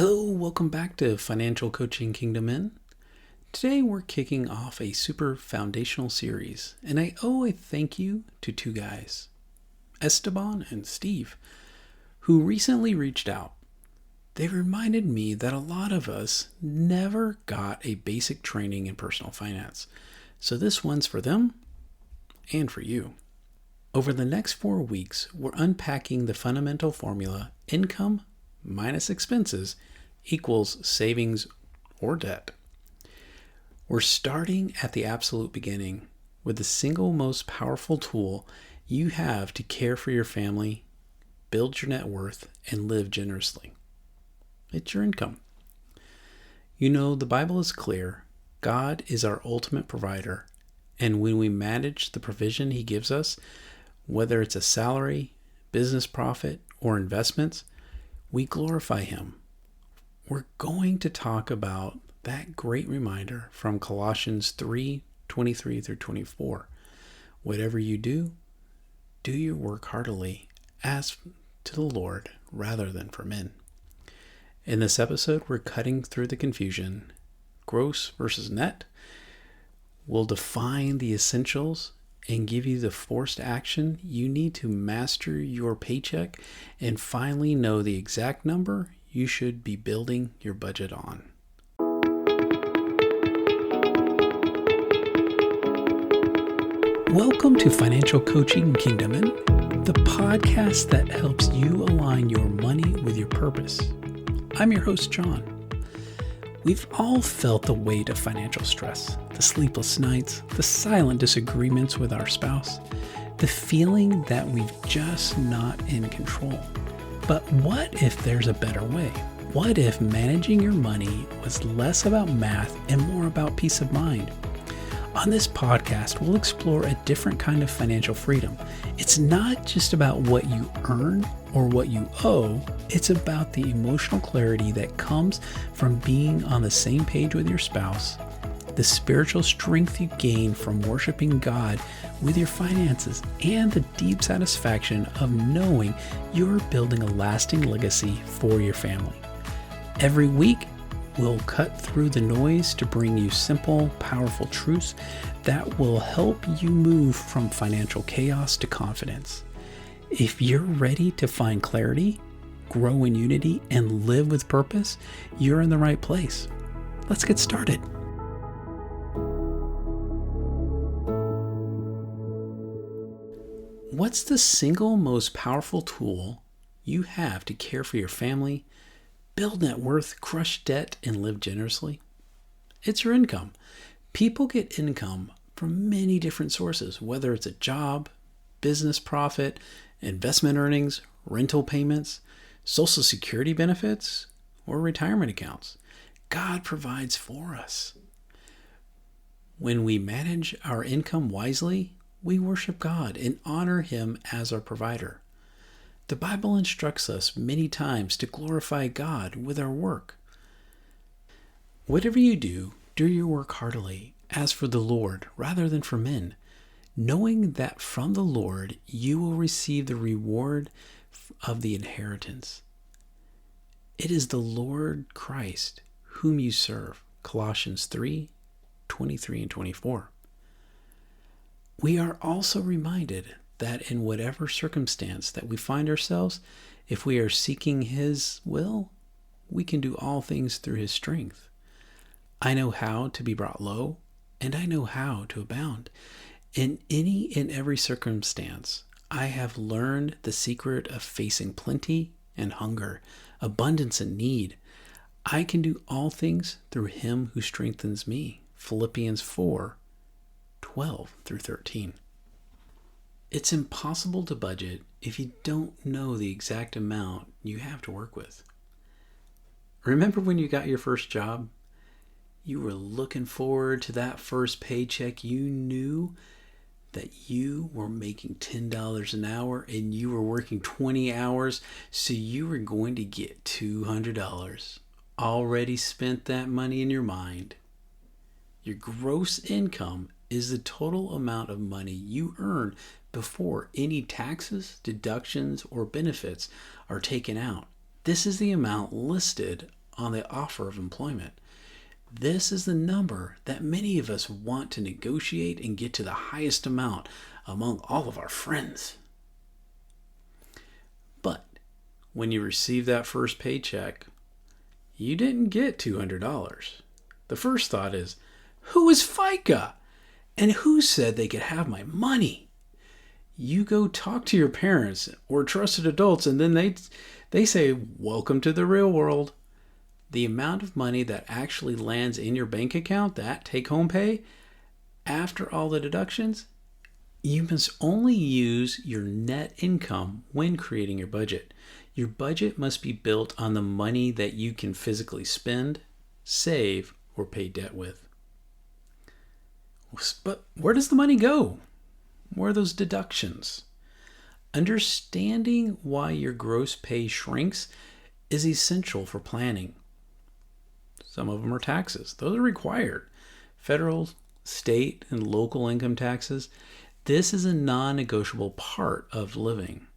Hello, welcome back to Financial Coaching Kingdom Inn. Today we're kicking off a super foundational series, and I owe a thank you to two guys, Esteban and Steve, who recently reached out. They reminded me that a lot of us never got a basic training in personal finance, so this one's for them and for you. Over the next 4 weeks, we're unpacking the fundamental formula income minus expenses equals savings or debt. We're starting at the absolute beginning with the single most powerful tool you have to care for your family, build your net worth, and live generously. It's your income. You know, the Bible is clear. God is our ultimate provider, and when we manage the provision He gives us, whether it's a salary, business profit, or investments, we glorify Him. We're going to talk about that great reminder from Colossians 3:23 through 24. Whatever you do, do your work heartily as to the Lord rather than for men. In this episode, we're cutting through the confusion, gross versus net. We'll define the essentials and give you the forced action you need to master your paycheck and finally know the exact number you should be building your budget on. Welcome to Financial Coaching Kingdom Inn, the podcast that helps you align your money with your purpose. I'm your host, John. We've all felt the weight of financial stress, the sleepless nights, the silent disagreements with our spouse, the feeling that we've just not in control. But what if there's a better way? What if managing your money was less about math and more about peace of mind? On this podcast, we'll explore a different kind of financial freedom. It's not just about what you earn or what you owe. It's about the emotional clarity that comes from being on the same page with your spouse, the spiritual strength you gain from worshiping God with your finances, and the deep satisfaction of knowing you're building a lasting legacy for your family. Every week, we'll cut through the noise to bring you simple, powerful truths that will help you move from financial chaos to confidence. If you're ready to find clarity, grow in unity, and live with purpose, you're in the right place. Let's get started. What's the single most powerful tool you have to care for your family, build net worth, crush debt, and live generously? It's your income. People get income from many different sources, whether it's a job, business profit, investment earnings, rental payments, Social Security benefits, or retirement accounts. God provides for us. When we manage our income wisely, we worship God and honor Him as our provider. The Bible instructs us many times to glorify God with our work. Whatever you do, do your work heartily, as for the Lord rather than for men, knowing that from the Lord you will receive the reward of the inheritance. It is the Lord Christ whom you serve. Colossians 3:23 and 24. We are also reminded that in whatever circumstance that we find ourselves, if we are seeking His will, we can do all things through His strength. I know how to be brought low, and I know how to abound. In any and every circumstance, I have learned the secret of facing plenty and hunger, abundance and need. I can do all things through Him who strengthens me. Philippians 4:12 through 13. It's impossible to budget if you don't know the exact amount you have to work with. Remember when you got your first job? You were looking forward to that first paycheck. You knew that you were making $10 an hour and you were working 20 hours, so you were going to get $200. Already spent that money in your mind. Your gross income is the total amount of money you earn before any taxes, deductions, or benefits are taken out. This is the amount listed on the offer of employment. This is the number that many of us want to negotiate and get to the highest amount among all of our friends. But when you receive that first paycheck, you didn't get $200. The first thought is, who is FICA? And who said they could have my money? You go talk to your parents or trusted adults, and then they say, welcome to the real world. The amount of money that actually lands in your bank account, that take-home pay, after all the deductions, you must only use your net income when creating your budget. Your budget must be built on the money that you can physically spend, save, or pay debt with. But where does the money go? Where are those deductions? Understanding why your gross pay shrinks is essential for planning. Some of them are taxes. Those are required. Federal, state, and local income taxes. This is a non-negotiable part of living.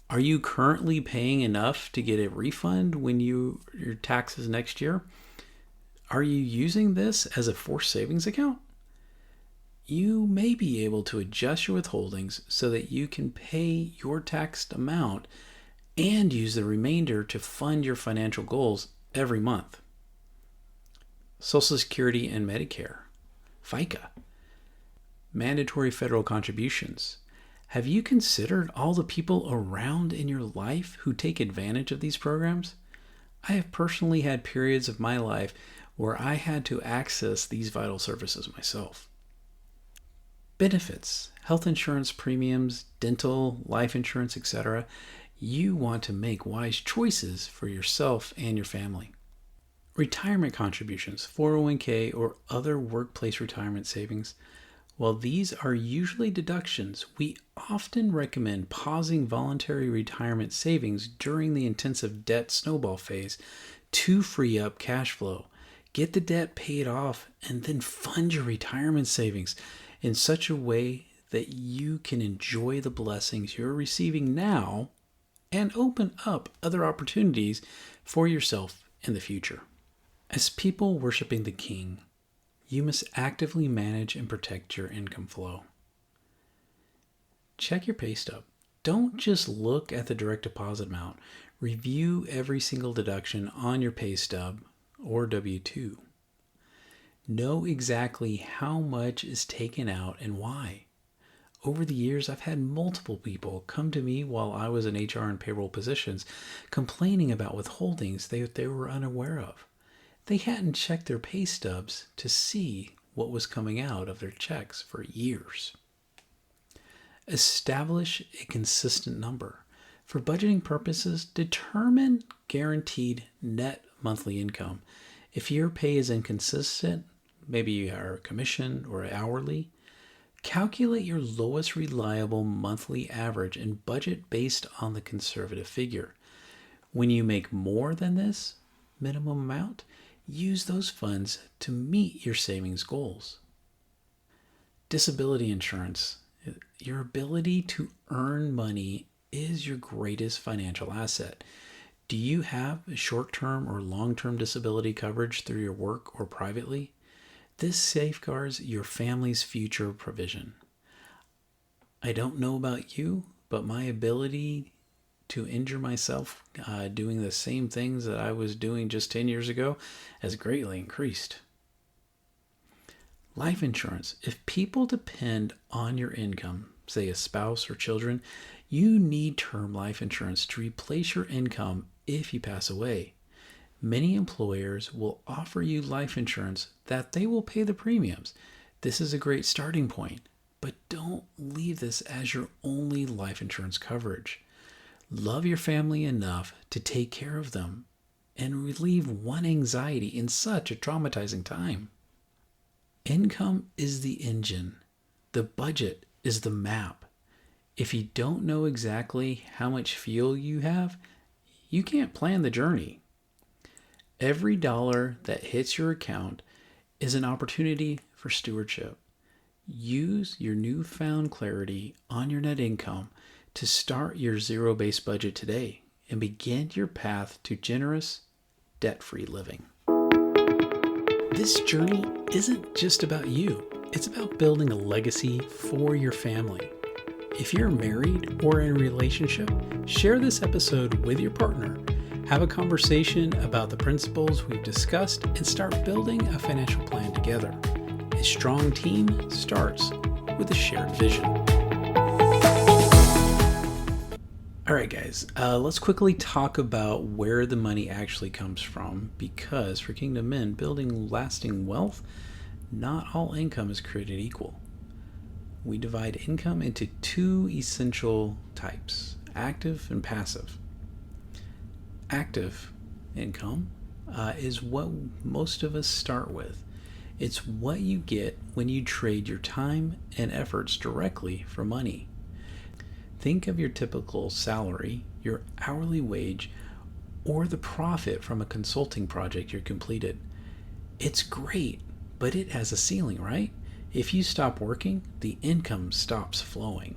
Are you currently paying enough to get a refund when your taxes next year? Are you using this as a forced savings account? You may be able to adjust your withholdings so that you can pay your taxed amount and use the remainder to fund your financial goals every month. Social Security and Medicare, FICA, mandatory federal contributions. Have you considered all the people around in your life who take advantage of these programs? I have personally had periods of my life where I had to access these vital services myself. Benefits, health insurance premiums, dental, life insurance, etc. You want to make wise choices for yourself and your family. Retirement contributions, 401k, or other workplace retirement savings. While these are usually deductions, we often recommend pausing voluntary retirement savings during the intensive debt snowball phase to free up cash flow. Get the debt paid off and then fund your retirement savings in such a way that you can enjoy the blessings you're receiving now and open up other opportunities for yourself in the future. As people worshiping the King, you must actively manage and protect your income flow. Check your pay stub. Don't just look at the direct deposit amount. Review every single deduction on your pay stub or W-2. Know exactly how much is taken out and why. Over the years, I've had multiple people come to me while I was in HR and payroll positions complaining about withholdings they were unaware of. They hadn't checked their pay stubs to see what was coming out of their checks for years. Establish a consistent number. For budgeting purposes, determine guaranteed net monthly income. If your pay is inconsistent, maybe you are a commission or hourly, calculate your lowest reliable monthly average and budget based on the conservative figure. When you make more than this minimum amount, use those funds to meet your savings goals. Disability insurance. Your ability to earn money is your greatest financial asset. Do you have short-term or long-term disability coverage through your work or privately? This safeguards your family's future provision. I don't know about you, but my ability to injure myself doing the same things that I was doing just 10 years ago has greatly increased. Life insurance. If people depend on your income, say a spouse or children, you need term life insurance to replace your income if you pass away. Many employers will offer you life insurance that they will pay the premiums. This is a great starting point, but don't leave this as your only life insurance coverage. Love your family enough to take care of them and relieve one anxiety in such a traumatizing time. Income is the engine. The budget is the map. If you don't know exactly how much fuel you have, you can't plan the journey. Every dollar that hits your account is an opportunity for stewardship. Use your newfound clarity on your net income to start your zero-based budget today and begin your path to generous debt-free living. This journey isn't just about you. It's about building a legacy for your family. If you're married or in a relationship, share this episode with your partner. Have a conversation about the principles we've discussed and start building a financial plan together. A strong team starts with a shared vision. All right, guys, let's quickly talk about where the money actually comes from, because for Kingdom Men, building lasting wealth, not all income is created equal. We divide income into two essential types, active and passive. Active income is what most of us start with. It's what you get when you trade your time and efforts directly for money. Think of your typical salary, your hourly wage, or the profit from a consulting project you completed. It's great, but it has a ceiling, right? If you stop working, the income stops flowing.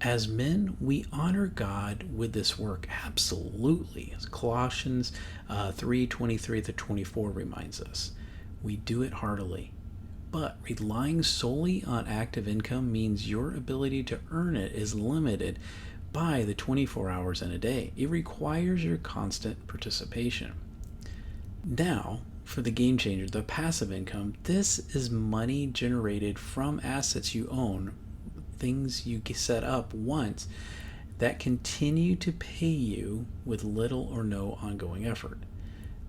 As men, we honor God with this work, absolutely. As Colossians 3:23-24 reminds us, we do it heartily. But relying solely on active income means your ability to earn it is limited by the 24 hours in a day. It requires your constant participation. Now, for the game changer, the passive income, this is money generated from assets you own, things you set up once that continue to pay you with little or no ongoing effort.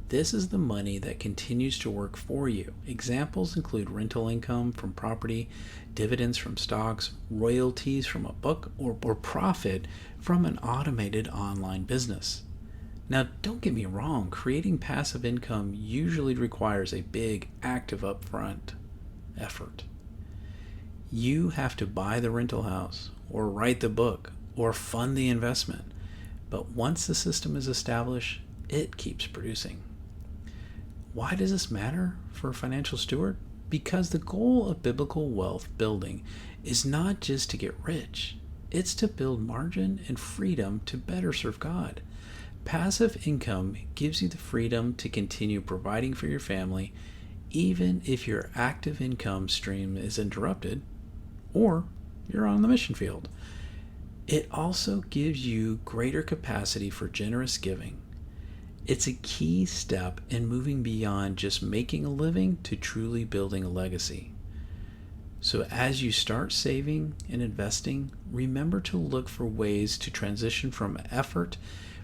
This is the money that continues to work for you. Examples include rental income from property, dividends from stocks, royalties from a book, or profit from an automated online business. Now, don't get me wrong, creating passive income usually requires a big, active upfront effort. You have to buy the rental house, or write the book, or fund the investment. But once the system is established, it keeps producing. Why does this matter for a financial steward? Because the goal of biblical wealth building is not just to get rich. It's to build margin and freedom to better serve God. Passive income gives you the freedom to continue providing for your family, even if your active income stream is interrupted or you're on the mission field. It also gives you greater capacity for generous giving. It's a key step in moving beyond just making a living to truly building a legacy. So as you start saving and investing, remember to look for ways to transition from effort,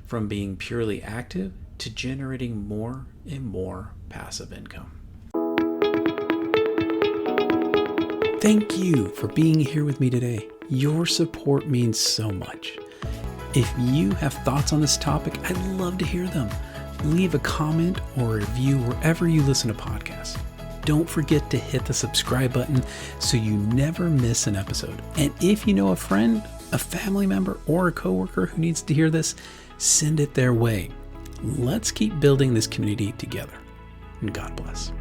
from being purely active, to generating more and more passive income. Thank you for being here with me today. Your support means so much. If you have thoughts on this topic, I'd love to hear them. Leave a comment or a review wherever you listen to podcasts. Don't forget to hit the subscribe button so you never miss an episode. And if you know a friend, a family member, or a coworker who needs to hear this, send it their way. Let's keep building this community together. And God bless.